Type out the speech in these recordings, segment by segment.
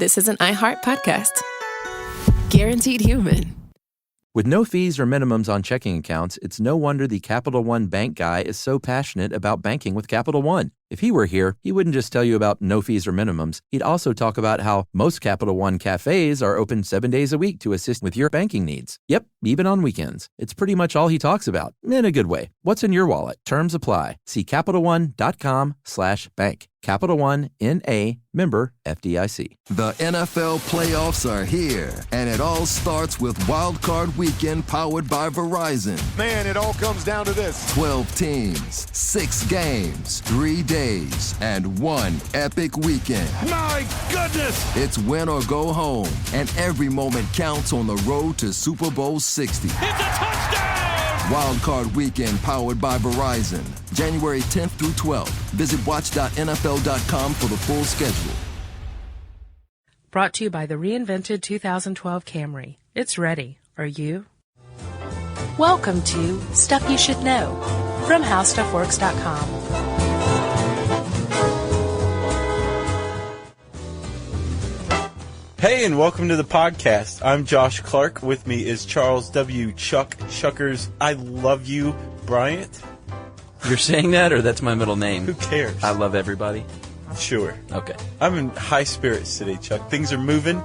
this is an iHeart podcast. Guaranteed human. With no fees or minimums on checking accounts, it's no wonder the Capital One bank guy is so passionate about banking with Capital One. If he were here, he wouldn't just tell you about no fees or minimums. He'd also talk about how most Capital One cafes are open 7 days a week to assist with your banking needs. Yep, even on weekends. It's pretty much all he talks about, in a good way. What's in your wallet? Terms apply. See CapitalOne.com/bank. Capital One, N.A., member FDIC. The NFL playoffs are here, and it all starts with Wild Card Weekend powered by Verizon. Man, it all comes down to this. 12 teams, 6 games, 3 days, and one epic weekend. My goodness! It's win or go home, and every moment counts on the road to Super Bowl 60. It's a touchdown! Wild Card Weekend powered by Verizon. January 10th through 12th. Visit watch.nfl.com for the full schedule. Brought to you by the reinvented 2012 Camry. It's ready. Are you? Welcome to Stuff You Should Know from HowStuffWorks.com. Hey, and welcome to the podcast. I'm Josh Clark. With me is Charles W. Chuck Shuckers. I love you, Bryant. You're saying that, or that's my middle name? Who cares? I love everybody. Sure. Okay. I'm in high spirits today, Chuck. Things are moving.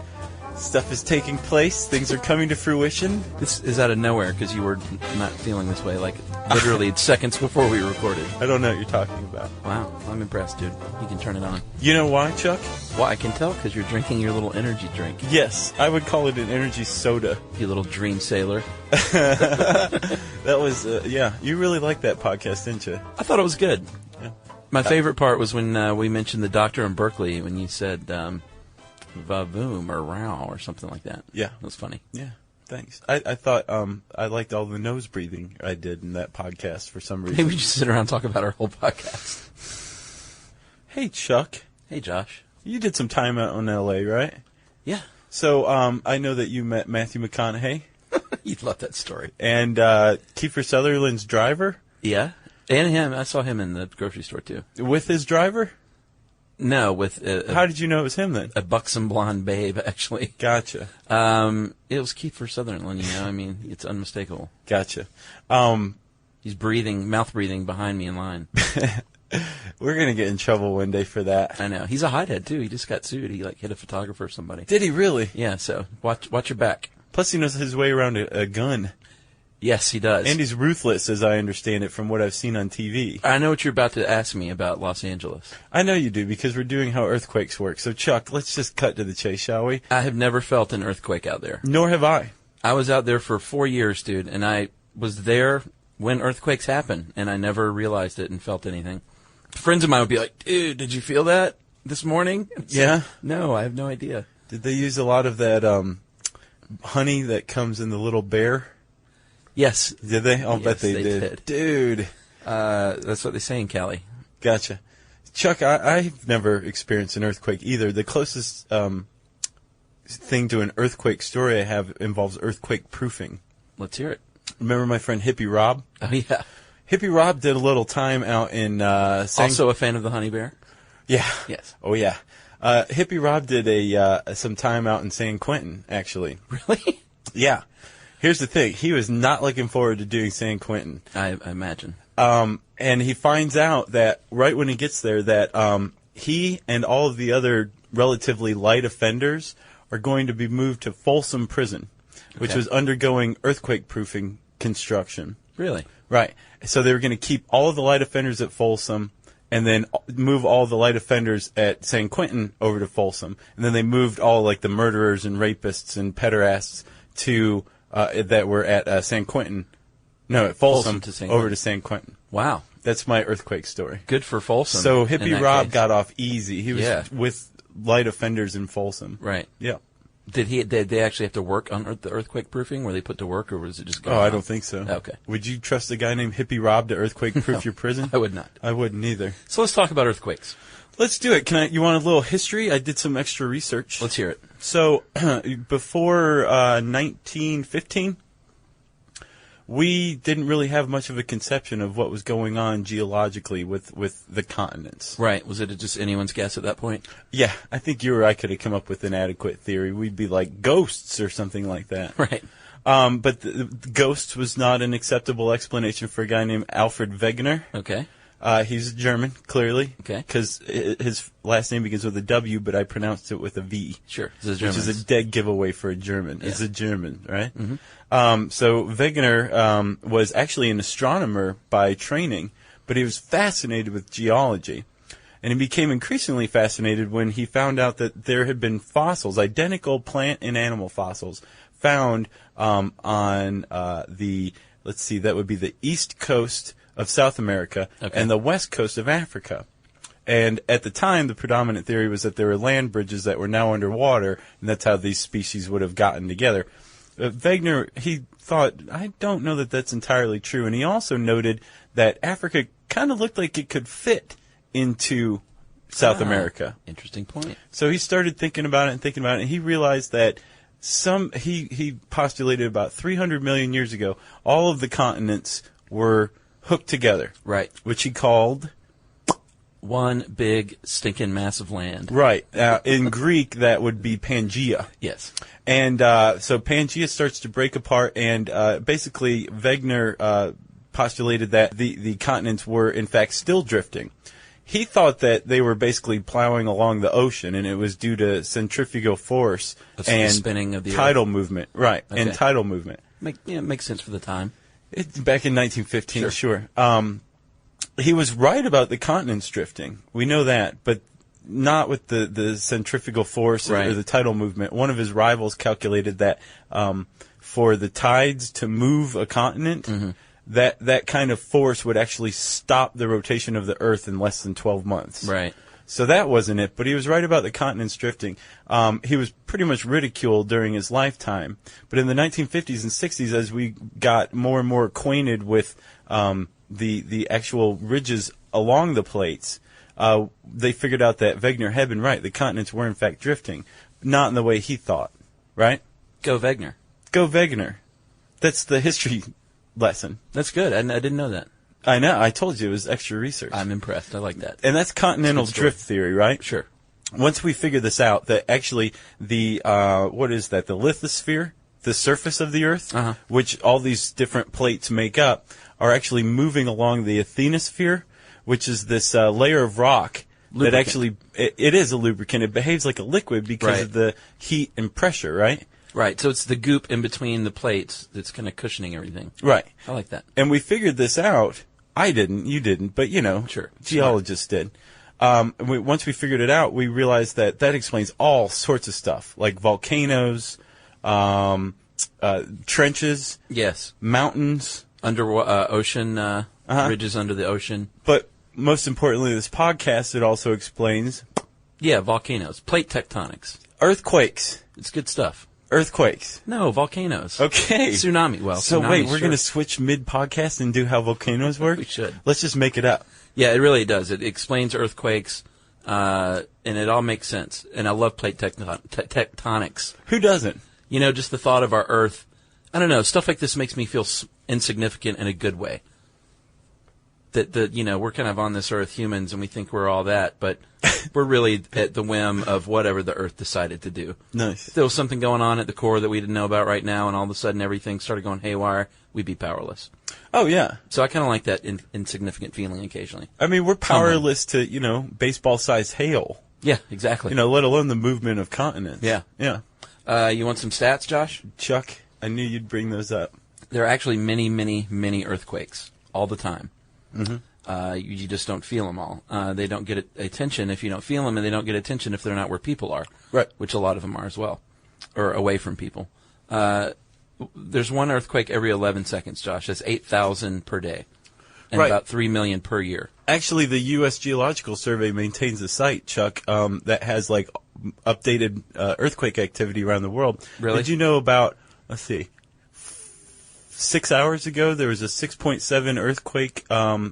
Stuff is taking place. Things are coming to fruition. This is out of nowhere because you were not feeling this way, like literally seconds before we recorded. I don't know what you're talking about. Wow, I'm impressed, dude. You can turn it on. You know why, Chuck? Well, I can tell because you're drinking your little energy drink. Yes, I would call it an energy soda. You little dream sailor. That was, yeah, you really liked that podcast, didn't you? I thought it was good. Yeah. My favorite part was when we mentioned the doctor in Berkeley, when you said va-voom or row or something like that. Yeah. That was funny. Yeah, thanks. I thought I liked all the nose breathing I did in that podcast for some reason. Maybe we just sit around and talk about our whole podcast. Hey, Chuck. Hey, Josh. You did some time out in L.A., right? Yeah. So I know that you met Matthew McConaughey. You'd love that story. And Kiefer Sutherland's driver? Yeah. And him. I saw him in the grocery store, too. With his driver? No, with How did you know it was him, then? A buxom blonde babe, actually. Gotcha. It was Kiefer Sutherland, you know. I mean, it's unmistakable. Gotcha. He's breathing, mouth breathing behind me in line. We're going to get in trouble one day for that. I know. He's a hothead, too. He just got sued. He, hit a photographer or somebody. Did he really? Yeah, so watch your back. Plus, he knows his way around a gun. Yes, he does. And he's ruthless, as I understand it, from what I've seen on TV. I know what you're about to ask me about Los Angeles. I know you do, because we're doing how earthquakes work. So, Chuck, let's just cut to the chase, shall we? I have never felt an earthquake out there. Nor have I. I was out there for 4 years, dude, and I was there when earthquakes happen, and I never realized it and felt anything. Friends of mine would be like, dude, did you feel that this morning? Yeah? No, I have no idea. Did they use a lot of that honey that comes in the little bear? Yes. Did they? I'll yes, bet they did. Dude. That's what they say in Cali. Gotcha. Chuck, I've never experienced an earthquake either. The closest thing to an earthquake story I have involves earthquake proofing. Let's hear it. Remember my friend Hippie Rob? Oh, yeah. Hippie Rob did a little time out in... also a fan of the honey bear? Yeah. Yes. Oh, yeah. Hippie Rob did some time out in San Quentin, actually. Really? Yeah. Here's the thing. He was not looking forward to doing San Quentin. I imagine. And he finds out that right when he gets there that he and all of the other relatively light offenders are going to be moved to Folsom Prison, which was undergoing earthquake-proofing construction. Really? Right. So they were going to keep all of the light offenders at Folsom and then move all the light offenders at San Quentin over to Folsom. And then they moved all the murderers and rapists and pederasts to... that were at San Quentin. No, at Folsom to San Quentin. Wow. That's my earthquake story. Good for Folsom. So Hippie Rob got off easy. He was Yeah. with light offenders in Folsom. Right. Yeah. Did they actually have to work on the earthquake proofing? Were they put to work, or was it just going Oh, on? I don't think so. Okay. Would you trust a guy named Hippie Rob to earthquake-proof your prison? I would not. I wouldn't either. So let's talk about earthquakes. Let's do it. You want a little history? I did some extra research. Let's hear it. So, before 1915, we didn't really have much of a conception of what was going on geologically with the continents. Right. Was it just anyone's guess at that point? Yeah, I think you or I could have come up with an adequate theory. We'd be like ghosts or something like that. Right. But the ghosts was not an acceptable explanation for a guy named Alfred Wegener. Okay. He's German, clearly. Okay. Because his last name begins with a W, but I pronounced it with a V. Sure. Which is a dead giveaway for a German. Yeah. It's a German, right? Mm-hmm. So Wegener was actually an astronomer by training, but he was fascinated with geology. And he became increasingly fascinated when he found out that there had been fossils, identical plant and animal fossils, found on that would be the east coast of South America and the west coast of Africa. And at the time, the predominant theory was that there were land bridges that were now underwater, and that's how these species would have gotten together. Wegener, he thought, I don't know that that's entirely true. And he also noted that Africa kind of looked like it could fit into South America. Interesting point. So he started thinking about it, and he realized that he postulated about 300 million years ago, all of the continents were hooked together. Right. Which he called... one big stinking mass of land. Right. In Greek, that would be Pangaea. Yes. And so Pangaea starts to break apart, and basically Wegener postulated that the continents were, in fact, still drifting. He thought that they were basically plowing along the ocean, and it was due to centrifugal force and spinning of the tidal earth. Movement. Right, Okay. and tidal movement. Makes sense for the time. It's back in 1915, sure. He was right about the continents drifting. We know that, but not with the centrifugal force or the tidal movement. One of his rivals calculated that for the tides to move a continent, that kind of force would actually stop the rotation of the Earth in less than 12 months. Right. So that wasn't it, but he was right about the continents drifting. He was pretty much ridiculed during his lifetime. But in the 1950s and 60s, as we got more and more acquainted with the actual ridges along the plates, they figured out that Wegener had been right. The continents were, in fact, drifting, not in the way he thought. Right? Go Wegener. Go Wegener. That's the history lesson. That's good. I didn't know that. I know. I told you it was extra research. I'm impressed. I like that. And that's continental drift theory, right? Sure. Once we figure this out, that actually the what is that? The lithosphere, the surface of the Earth, which all these different plates make up, are actually moving along the asthenosphere, which is this layer of rock that actually it is a lubricant. It behaves like a liquid because of the heat and pressure, right? Right. So it's the goop in between the plates that's kind of cushioning everything. Right. I like that. And we figured this out. I didn't. You didn't. But, Sure. Geologists did. Once we figured it out, we realized that explains all sorts of stuff, like volcanoes, trenches, Yes. mountains. Ocean ridges under the ocean. But most importantly, this podcast, it also explains Yeah, volcanoes. Plate tectonics. earthquakes. It's good stuff. Earthquakes. No, volcanoes. Okay. Tsunami. Well, So tsunami, wait, we're sure. going to switch mid-podcast and do how volcanoes work? We should. Let's just make it up. Yeah, it really does. It explains earthquakes, and it all makes sense. And I love plate tectonics. Who doesn't? Just the thought of our Earth. I don't know. Stuff like this makes me feel insignificant in a good way. That we're kind of on this Earth, humans, and we think we're all that, but we're really at the whim of whatever the Earth decided to do. Nice. If there was something going on at the core that we didn't know about right now, and all of a sudden everything started going haywire, we'd be powerless. Oh, yeah. So I kind of like that insignificant feeling occasionally. I mean, we're powerless to, baseball-sized hail. Yeah, exactly. Let alone the movement of continents. Yeah. Yeah. You want some stats, Josh? Chuck, I knew you'd bring those up. There are actually many, many, many earthquakes all the time. You just don't feel them all. They don't get attention if you don't feel them, and they don't get attention if they're not where people are. Right. Which a lot of them are as well, or away from people. There's one earthquake every 11 seconds, Josh. That's 8,000 per day, and about 3 million per year. Actually, the U.S. Geological Survey maintains a site, Chuck, that has updated earthquake activity around the world. Really? Did you know about? Let's see. 6 hours ago, there was a 6.7 earthquake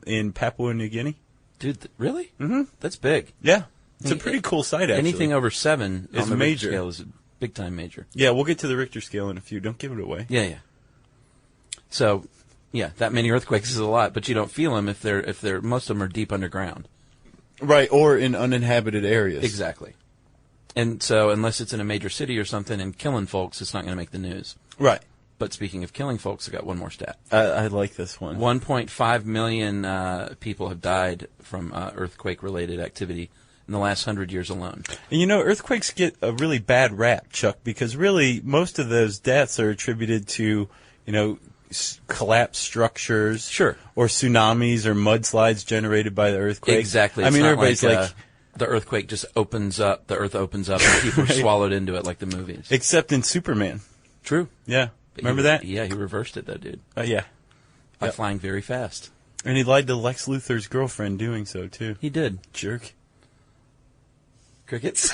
in Papua New Guinea. Dude, really? Mm-hmm. That's big. Yeah, it's a pretty cool site. Actually, anything over 7 is on the major. Richter scale is a big time major. Yeah, we'll get to the Richter scale in a few. Don't give it away. Yeah. So Yeah, that many earthquakes is a lot, but you don't feel them if they're most of them are deep underground. Right, or in uninhabited areas. Exactly. And so unless it's in a major city or something and killing folks, it's not going to make the news. Right. But speaking of killing folks, I got one more stat. I like this one. 1.5 million people have died from earthquake-related activity in the last 100 years alone. And you know, earthquakes get a really bad rap, Chuck, because really most of those deaths are attributed to, collapsed structures. Sure. Or tsunamis or mudslides generated by the earthquake. Exactly. I It's mean, not everybody's like the earthquake just opens up, the earth opens up, and people are swallowed into it like the movies. Except in Superman. True. Yeah. But Remember that? Yeah, he reversed it, though, dude. Yeah. By flying very fast. And he lied to Lex Luthor's girlfriend doing so, too. He did. Jerk. Crickets.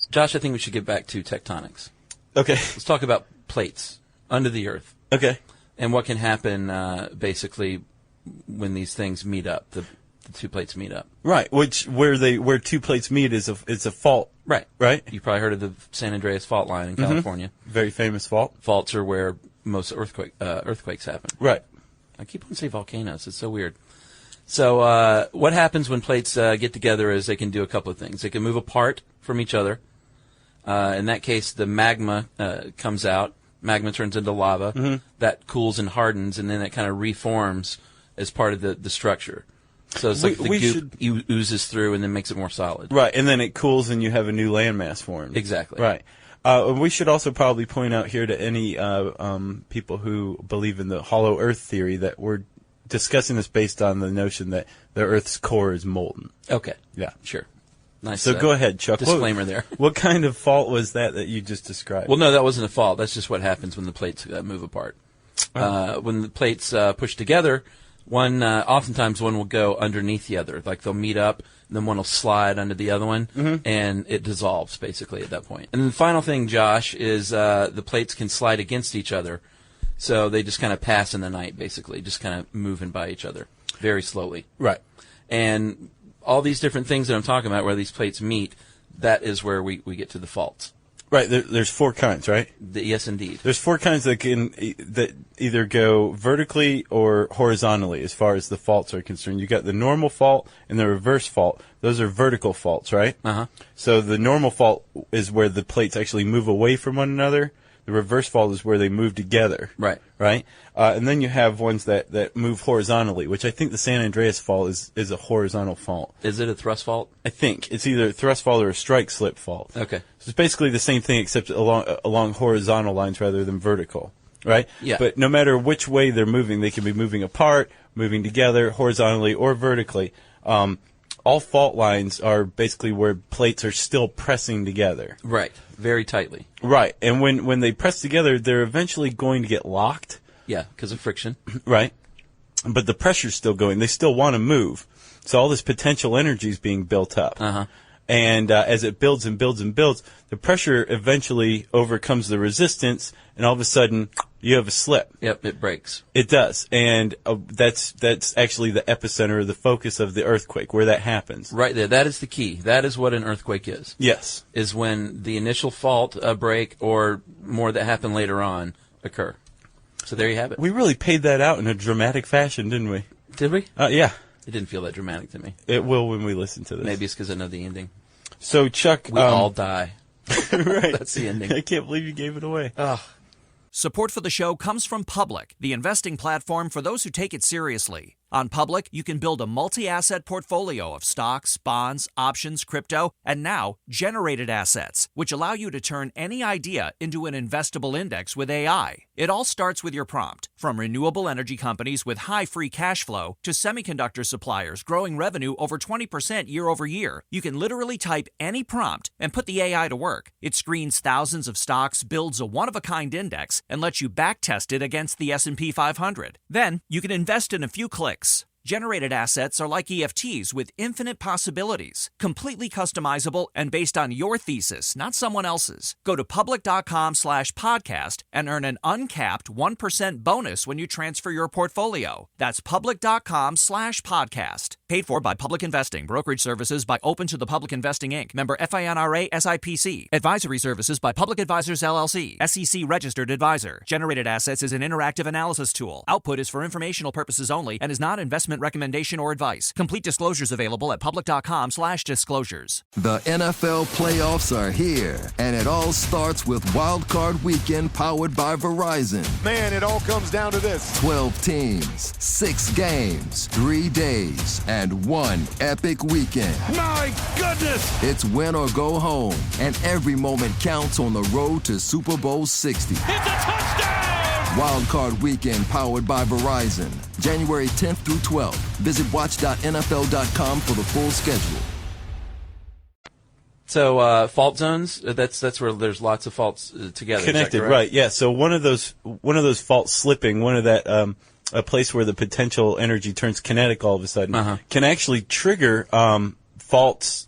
Josh, I think we should get back to tectonics. Okay. Let's talk about plates under the earth. Okay. And what can happen, basically, when these things meet up, the two plates meet up. Right, where two plates meet is a fault. Right. Right? You probably heard of the San Andreas fault line in California. Very famous fault. Faults are where most earthquakes happen. Right. I keep on saying volcanoes. It's so weird. So what happens when plates get together is they can do a couple of things. They can move apart from each other. In that case, the magma comes out. Magma turns into lava. Mm-hmm. That cools and hardens, and then it kind of reforms as part of the structure. So it's like the goop oozes through and then makes it more solid. Right, and then it cools and you have a new landmass formed. Exactly. Right. We should also probably point out here to any people who believe in the hollow earth theory that we're discussing this based on the notion that the Earth's core is molten. Okay. Yeah. Sure. Nice. So go ahead, Chuck. Disclaimer there. What kind of fault was that you just described? Well, no, that wasn't a fault. That's just what happens when the plates move apart. When the plates push together, oftentimes one will go underneath the other. Like they'll meet up, and then one will slide under the other one, and it dissolves basically at that point. And then the final thing, Josh, is the plates can slide against each other. So they just kind of pass in the night, basically, just kind of moving by each other very slowly. Right. And all these different things that I'm talking about where these plates meet, that is where we get to the faults. Right. There's four kinds, right? Yes, indeed. There's four kinds that either go vertically or horizontally as far as the faults are concerned. You got the normal fault and the reverse fault. Those are vertical faults, right? Uh-huh. So the normal fault is where the plates actually move away from one another. The reverse fault is where they move together. Right. Right? And then you have ones that move horizontally, which I think the San Andreas fault is a horizontal fault. Is it a thrust fault? I think. It's either a thrust fault or a strike slip fault. Okay. So it's basically the same thing except along horizontal lines rather than vertical. Right? Yeah. But no matter which way they're moving, they can be moving apart, moving together, horizontally or vertically. All fault lines are basically where plates are still pressing together. Right. Very tightly. Right. And when they press together, they're eventually going to get locked. Yeah, because of friction. Right. But the pressure's still going. They still want to move. So all this potential energy is being built up. Uh-huh. And as it builds and builds and builds, the pressure eventually overcomes the resistance, and all of a sudden, you have a slip. Yep, it breaks. It does. And that's actually the epicenter or the focus of the earthquake, where that happens. Right there. That is the key. That is what an earthquake is. Yes. Is when the initial fault break or more that happen later on occur. So there you have it. We really paid that out in a dramatic fashion, didn't we? Did we? Yeah. It didn't feel that dramatic to me. It will when we listen to this. Maybe it's because I know the ending. So, Chuck... We all die. Right. That's the ending. I can't believe you gave it away. Support for the show comes from Public, the investing platform for those who take it seriously. On Public, you can build a multi-asset portfolio of stocks, bonds, options, crypto, and now generated assets, which allow you to turn any idea into an investable index with AI. It all starts with your prompt. From renewable energy companies with high free cash flow to semiconductor suppliers growing revenue over 20% year over year, you can literally type any prompt and put the AI to work. It screens thousands of stocks, builds a one-of-a-kind index, and lets you backtest it against the S&P 500. Then, you can invest in a few clicks. Generated assets are like EFTs with infinite possibilities, completely customizable and based on your thesis, not someone else's. Go to public.com/podcast and earn an uncapped 1% bonus when you transfer your portfolio. That's public.com/podcast. Paid for by Public Investing. Brokerage services by Open to the Public Investing, Inc. Member FINRA SIPC. Advisory services by Public Advisors LLC. SEC registered advisor. Generated assets is an interactive analysis tool. Output is for informational purposes only and is not investment recommendation or advice. Complete disclosures available at public.com/disclosures. The NFL playoffs are here, and it all starts with Wild Card Weekend powered by Verizon. Man, it all comes down to this. 12 teams, 6 games, 3 days, and 1 epic weekend. My goodness! It's win or go home, and every moment counts on the road to Super Bowl 60. It's a touchdown! Wild Card Weekend powered by Verizon. January 10th through 12th. Visit watch.nfl.com for the full schedule. So fault zones, that's where there's lots of faults together. Connected, right? Yeah. So one of those faults slipping, one of that a place where the potential energy turns kinetic all of a sudden can actually trigger faults,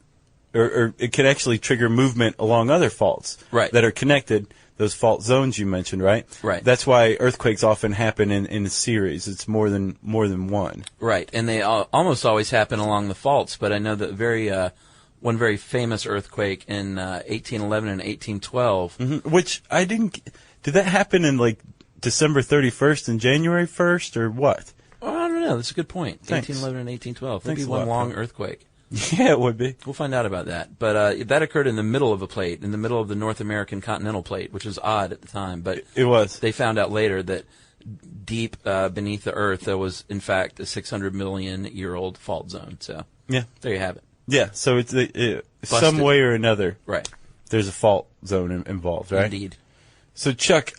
or it can actually trigger movement along other faults that are connected. Those fault zones you mentioned, right? Right. That's why earthquakes often happen in a series. It's more than one. Right, and they almost always happen along the faults. But I know that one very famous earthquake in 1811 and 1812. Which I didn't. Did that happen in like December 31st and January 1st, or what? Well, I don't know. That's a good point. Thanks. 1811 and 1812. Thanks Maybe a lot, one long Phil. earthquake. Yeah, it would be. We'll find out about that. But that occurred in the middle of a plate, in the middle of the North American continental plate, which was odd at the time. But It was. they found out later that deep beneath the Earth, there was, in fact, a 600 million year old fault zone. So Yeah. there you have it. Yeah. So it's some Busted. way or another. Right. There's a fault zone involved, right? Indeed. So Chuck,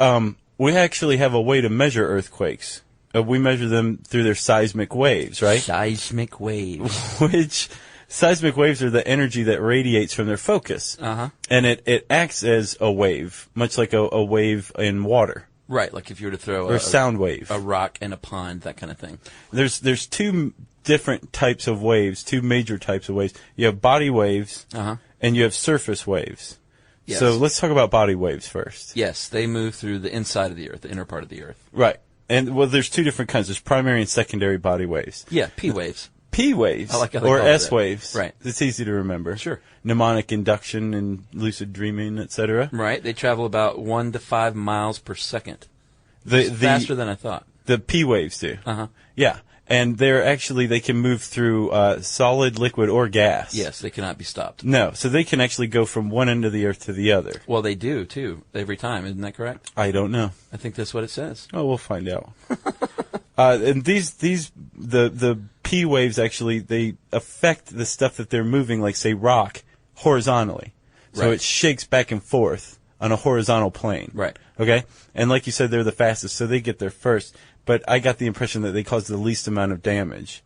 we actually have a way to measure earthquakes. We measure them through their seismic waves, right? Seismic waves. Which seismic waves are the energy that radiates from their focus. And it acts as a wave, much like a wave in water. Right, like if you were to throw Or sound wave. a rock in a pond, that kind of thing. There's two different types of waves, two major types of waves. You have body waves and you have surface waves. Yes. So let's talk about body waves first. Yes, they move through the inside of the Earth, the inner part of the Earth. Right. And well, there's two different kinds. There's primary and secondary body waves. Yeah, P waves. P waves I like how they or call it S that. waves. Right. It's easy to remember. Sure. Mnemonic induction and lucid dreaming, etc. Right, they travel about 1 to 5 miles per second. The Faster than I thought. The P waves do. Uh-huh. Yeah. And they can move through solid, liquid, or gas. Yes, they cannot be stopped. No. So they can actually go from one end of the Earth to the other. Well, they do, too, every time. Isn't that correct? I don't know. I think that's what it says. Oh, we'll find out. And the P waves actually, they affect the stuff that they're moving, like say rock, horizontally. So Right. it shakes back and forth on a horizontal plane. Right. Okay? And like you said, they're the fastest, so they get there first. But I got the impression that they cause the least amount of damage.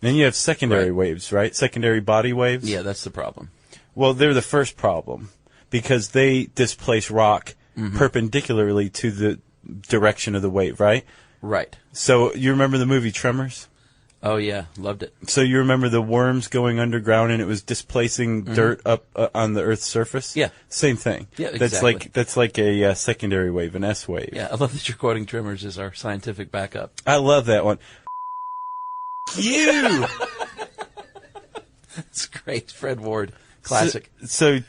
Then you have secondary Right. waves, right? Secondary body waves. Yeah, that's the problem. Well, they're the first problem because they displace rock perpendicularly to the direction of the wave, right? Right. So you remember the movie Tremors? Oh, yeah, loved it. So you remember the worms going underground and it was displacing dirt up on the Earth's surface? Yeah. Same thing. Yeah, That's like a secondary wave, an S wave. Yeah, I love that you're quoting Tremors as our scientific backup. I love that one. You! It's great. Fred Ward. Classic. So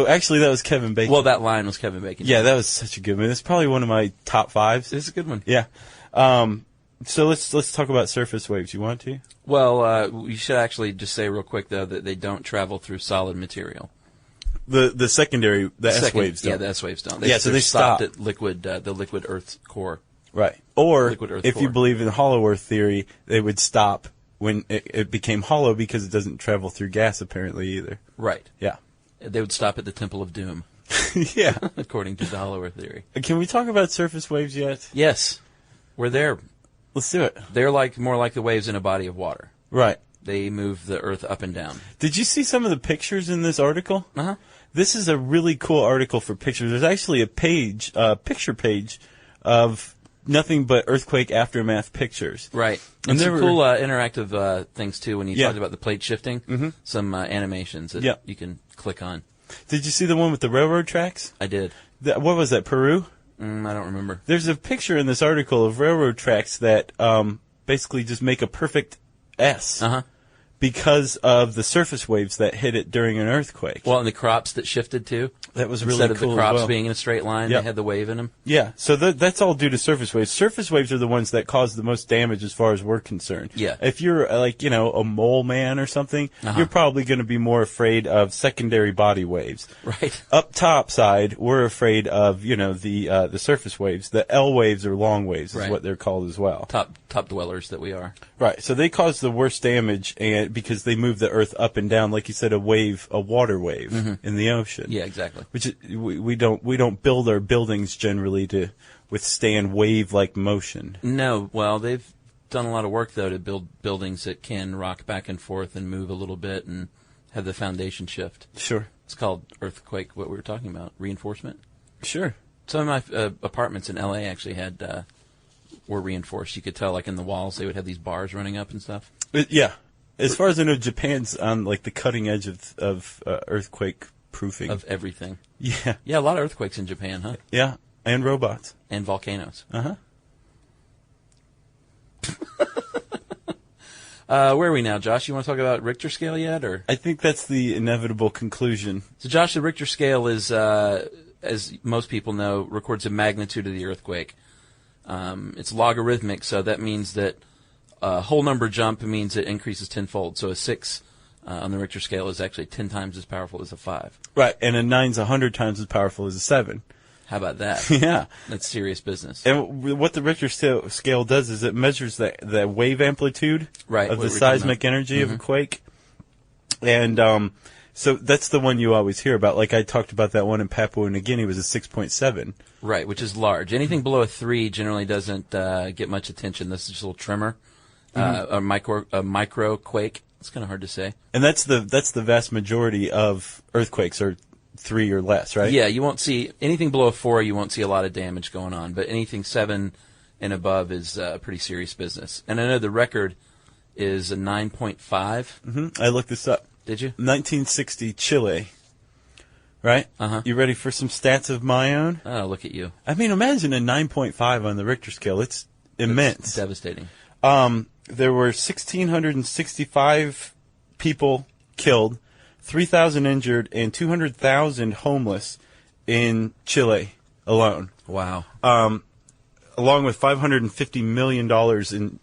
actually that was Kevin Bacon. Well, that line was Kevin Bacon. Yeah, that was such a good movie. That's probably one of my top fives. It's a good one. Yeah. So let's talk about surface waves. You want to? Well, we should actually just say real quick, though, that they don't travel through solid material. The secondary, S waves don't. Yeah, the S waves don't. Yeah, so they're they stopped stop. at the liquid Earth's core. Right. Or Liquid Earth if you core. believe in hollow Earth theory, they would stop when it became hollow because it doesn't travel through gas apparently either. Right. Yeah. They would stop at the Temple of Doom, Yeah. according to the Hollow Earth theory. Can we talk about surface waves yet? Yes, we're there. Let's do it. They're more like the waves in a body of water. Right. They move the Earth up and down. Did you see some of the pictures in this article? Uh-huh. This is a really cool article for pictures. There's actually a picture page of nothing but earthquake aftermath pictures. Right. And And there some were- cool interactive things, too, when you Yeah. talked about the plate shifting. Some animations that Yeah. you can click on. Did you see the one with the railroad tracks? I did. What was that, Peru? I don't remember. There's a picture in this article of railroad tracks that basically just make a perfect S. Uh-huh. because of the surface waves that hit it during an earthquake. Well, and the crops that shifted too. That was really Instead cool of the crops as well. being in a straight line, Yep. they had the wave in them. Yeah, so that's all due to surface waves. Surface waves are the ones that cause the most damage as far as we're concerned. Yeah. If you're a mole man or something, you're probably going to be more afraid of secondary body waves. Right. Up top side, we're afraid of the surface waves. The L waves or long waves is Right. what they're called as well. Top dwellers that we are. Right. So they cause the worst damage, and because they move the earth up and down, like you said, a water wave in the ocean. Yeah, exactly. Which we don't build our buildings generally to withstand wave-like motion. No, well, they've done a lot of work though to build buildings that can rock back and forth and move a little bit and have the foundation shift. Sure. It's called earthquake. What we were talking about, reinforcement. Sure. Some of my apartments in LA actually were reinforced. You could tell, like in the walls, they would have these bars running up and stuff. Yeah. As far as I know, Japan's on like the cutting edge of earthquake proofing. Of everything. Yeah. Yeah, a lot of earthquakes in Japan, huh? Yeah. And robots. And volcanoes. Uh-huh. Where are we now, Josh? You want to talk about Richter scale yet, or? I think that's the inevitable conclusion. So, Josh, the Richter scale is, as most people know, records the magnitude of the earthquake. It's logarithmic, so that means that a whole number jump means it increases tenfold. So a 6 on the Richter scale is actually 10 times as powerful as a 5. Right. And a 9's 100 times as powerful as a 7. How about that? Yeah. That's serious business. And what the Richter scale does is it measures the wave amplitude Right, of what the we're seismic talking about. energy of a quake. And so that's the one you always hear about. Like I talked about that one in Papua New Guinea was a 6.7. Right, which is large. Anything below a 3 generally doesn't get much attention. This is just a little tremor, a micro quake. It's kind of hard to say. And that's the vast majority of earthquakes are 3 or less, right? Yeah, you won't see anything below a 4. You won't see a lot of damage going on, but anything 7 and above is pretty serious business. And I know the record is a 9.5. I looked this up. Did you? 1960 Chile. Right? Uh-huh. You ready for some stats of my own? Oh, look at you. I mean, imagine a 9.5 on the Richter scale. It's immense. It's devastating. There were 1,665 people killed, 3,000 injured, and 200,000 homeless in Chile alone. Wow. Along with $550 million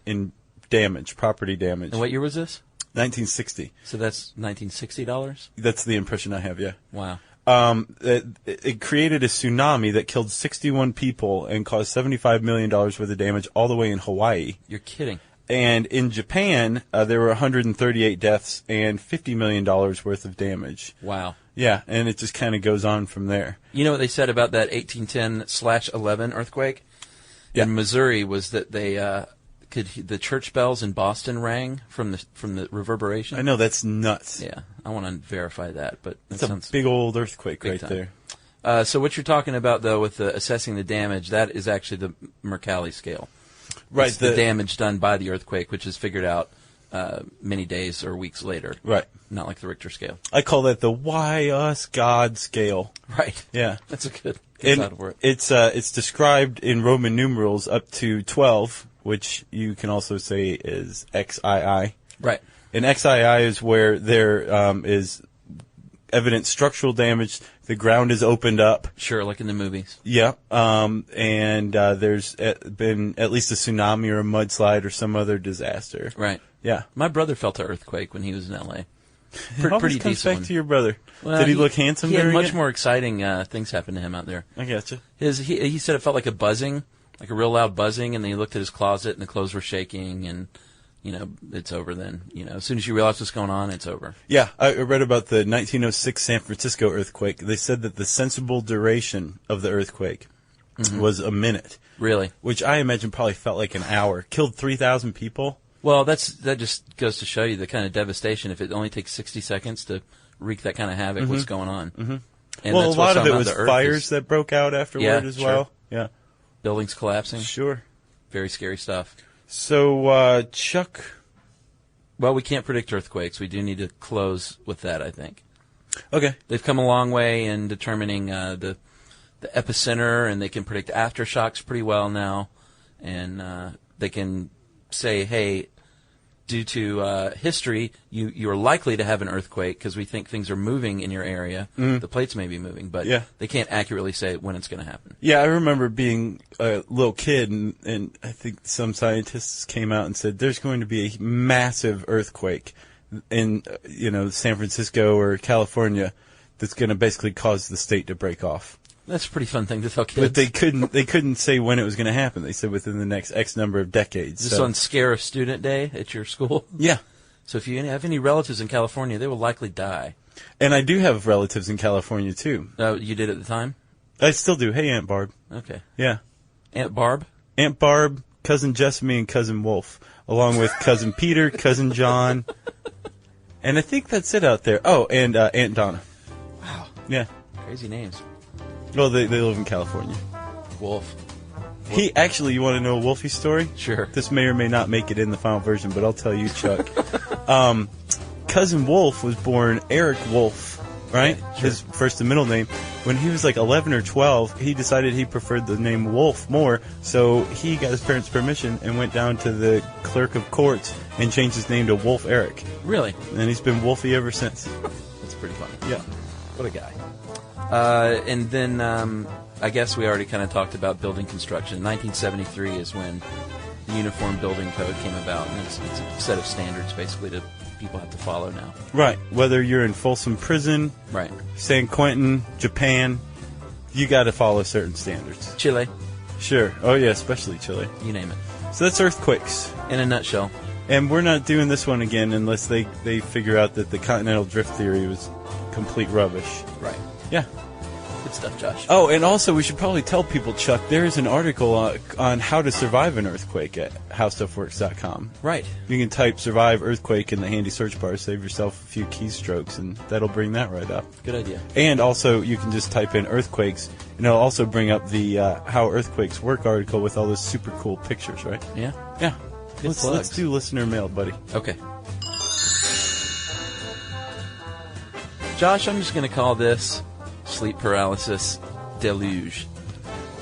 in damage, property damage. And what year was this? 1960. So that's $1960? That's the impression I have, yeah. Wow. It created a tsunami that killed 61 people and caused $75 million worth of damage all the way in Hawaii. You're kidding. And in Japan, there were 138 deaths and $50 million worth of damage. Wow. Yeah, and it just kind of goes on from there. You know what they said about that 1810/11 earthquake? Yeah. In Missouri was that they the church bells in Boston rang from the reverberation. I know, that's nuts. Yeah, I want to verify that, but that It's a sounds big old earthquake big right time. there. So what you're talking about, though, with assessing the damage, that is actually the Mercalli scale. Right. It's the damage done by the earthquake, which is figured out many days or weeks later. Right. Not like the Richter scale. I call that the why us God scale. Right. Yeah. That's a good And title for it. it's described in Roman numerals up to 12, which you can also say is XII. Right. And XII is where there is evident structural damage. The ground is opened up. Sure, like in the movies. Yeah. And there's been at least a tsunami or a mudslide or some other disaster. Right. Yeah. My brother felt an earthquake when he was in L.A. It always Pretty comes decent back one. to your brother. Well, Did he look handsome He had during much it? more exciting things happen to him out there. I gotcha. He said it felt like a buzzing, like a real loud buzzing, and then he looked at his closet and the clothes were shaking, and it's over then. As soon as you realize what's going on, it's over. Yeah, I read about the 1906 San Francisco earthquake. They said that the sensible duration of the earthquake was a minute. Really? Which I imagine probably felt like an hour. Killed 3,000 people. Well, that just goes to show you the kind of devastation. If it only takes 60 seconds to wreak that kind of havoc, what's going on? Mm-hmm. And Well, that's a what's lot of on it the was earth fires is that broke out afterward Yeah, as sure. well. Yeah, buildings collapsing. sure. Very scary stuff. So, Chuck... Well, we can't predict earthquakes. We do need to close with that, I think. Okay. They've come a long way in determining the epicenter, and they can predict aftershocks pretty well now. And they can say, hey, due to history, you're likely to have an earthquake because we think things are moving in your area. The plates may be moving, but they can't accurately say when it's going to happen. Yeah, I remember being a little kid, and I think some scientists came out and said there's going to be a massive earthquake in San Francisco or California that's going to basically cause the state to break off. That's a pretty fun thing to tell kids. But they couldn't say when it was going to happen. They said within the next X number of decades. Is this on Scare a Student Day at your school? Yeah. So if you have any relatives in California, they will likely die. And I do have relatives in California, too. You did at the time? I still do. Hey, Aunt Barb. Okay. Yeah. Aunt Barb? Aunt Barb, Cousin Jessamy, and Cousin Wolf, along with Cousin Peter, Cousin John. And I think that's it out there. Oh, and Aunt Donna. Wow. Yeah. Crazy names. Well, they live in California. Wolf. He actually, you want to know a Wolfie story? Sure. This may or may not make it in the final version, but I'll tell you, Chuck. Cousin Wolf was born Eric Wolf, right? Okay, sure. His first and middle name. When he was like 11 or 12, he decided he preferred the name Wolf more, so he got his parents' permission and went down to the clerk of courts and changed his name to Wolf Eric. Really? And he's been Wolfie ever since. That's pretty funny. Yeah. What a guy. And then I guess we already kind of talked about building construction. 1973 is when the Uniform Building Code came about, and it's a set of standards basically that people have to follow now. Right. Whether you're in Folsom Prison, right, San Quentin, Japan, you got to follow certain standards. Chile. Sure. Oh, yeah, especially Chile. You name it. So that's earthquakes. In a nutshell. And we're not doing this one again unless they figure out that the continental drift theory was complete rubbish. Right. Yeah. Good stuff, Josh. Oh, and also we should probably tell people, Chuck, there is an article on how to survive an earthquake at howstuffworks.com. Right. You can type survive earthquake in the handy search bar, save yourself a few keystrokes, and that'll bring that right up. Good idea. And also you can just type in earthquakes, and it'll also bring up the How Earthquakes Work article with all those super cool pictures, right? Yeah. Yeah. Good Let's do listener mail, buddy. Okay. Josh, I'm just going to call this sleep paralysis deluge.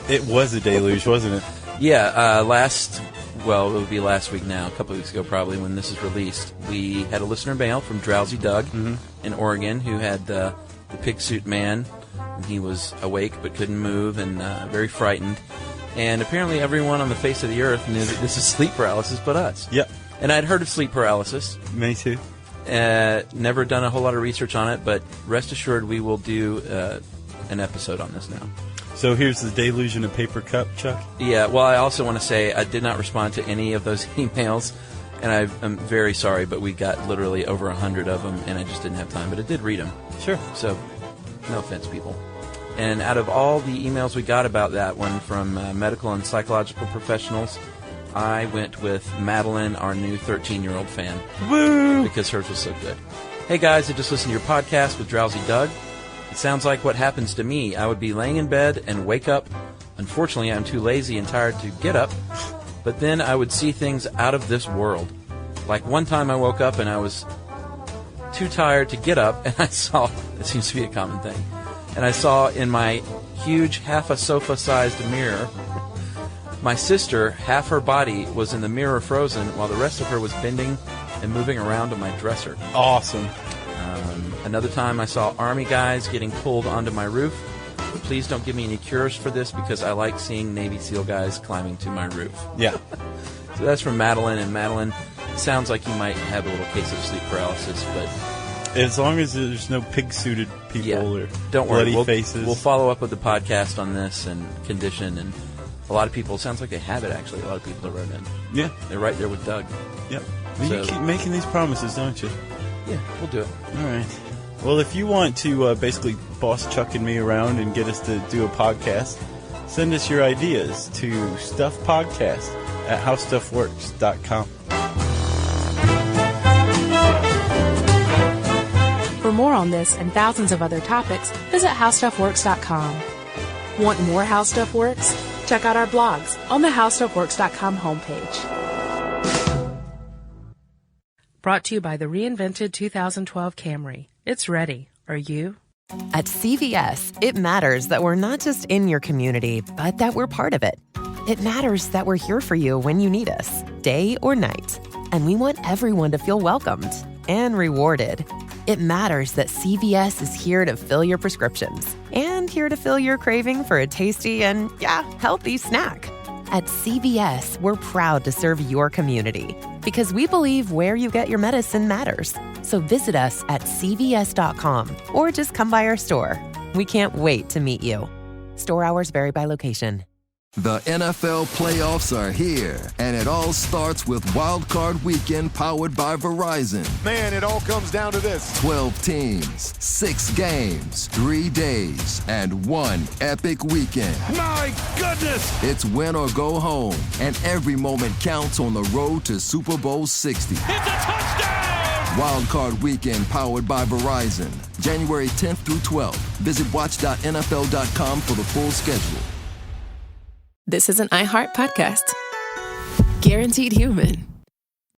It was a deluge, wasn't it? Yeah, it would be last week now, a couple of weeks ago probably when this is released, we had a listener mail from Drowsy Doug in Oregon who had the pig suit man, and he was awake but couldn't move and very frightened. And apparently everyone on the face of the earth knew that this is sleep paralysis but us. Yep. And I'd heard of sleep paralysis. Me too. Never done a whole lot of research on it, but rest assured we will do an episode on this now. So here's the deluge in a paper cup, Chuck? Yeah, well, I also want to say I did not respond to any of those emails, and I'm very sorry, but we got literally over 100 of them, and I just didn't have time, but I did read them. Sure. So, no offense, people. And out of all the emails we got about that one from medical and psychological professionals, I went with Madeline, our new 13-year-old fan. Woo! Because hers was so good. Hey guys, I just listened to your podcast with Drowsy Doug. It sounds like what happens to me. I would be laying in bed and wake up. Unfortunately, I'm too lazy and tired to get up. But then I would see things out of this world. Like one time I woke up and I was too tired to get up, and I saw, it seems to be a common thing, and I saw in my huge half-a-sofa-sized mirror, my sister, half her body was in the mirror frozen while the rest of her was bending and moving around on my dresser. Awesome. Another time I saw army guys getting pulled onto my roof. Please don't give me any cures for this because I like seeing Navy SEAL guys climbing to my roof. Yeah. So that's from Madeline, and Madeline, it sounds like you might have a little case of sleep paralysis, but as long as there's no pig-suited people or don't worry. bloody faces. We'll follow up with the podcast on this and condition, and a lot of people, it sounds like they have it actually, a lot of people that wrote in. Yeah. They're right there with Doug. Yep. So, you keep making these promises, don't you? Yeah, we'll do it. All right. Well, if you want to basically boss Chuck and me around and get us to do a podcast, send us your ideas to stuffpodcast@howstuffworks.com. For more on this and thousands of other topics, visit howstuffworks.com. Want more How Stuff Works? Check out our blogs on the howstuffworks.com homepage. Brought to you by the reinvented 2012 Camry. It's ready. Are you? At CVS, it matters that we're not just in your community, but that we're part of it. It matters that we're here for you when you need us, day or night. And we want everyone to feel welcomed and rewarded. It matters that CVS is here to fill your prescriptions and here to fill your craving for a tasty and, healthy snack. At CVS, we're proud to serve your community because we believe where you get your medicine matters. So visit us at cvs.com or just come by our store. We can't wait to meet you. Store hours vary by location. The NFL playoffs are here, and it all starts with Wild Card Weekend powered by Verizon. Man, it all comes down to this. 12 teams, 6 games, 3 days, and 1 epic weekend. My goodness! It's win or go home, and every moment counts on the road to Super Bowl 60. It's a touchdown! Wild Card Weekend powered by Verizon. January 10th through 12th. Visit watch.nfl.com for the full schedule. This is an iHeart podcast. Guaranteed Human.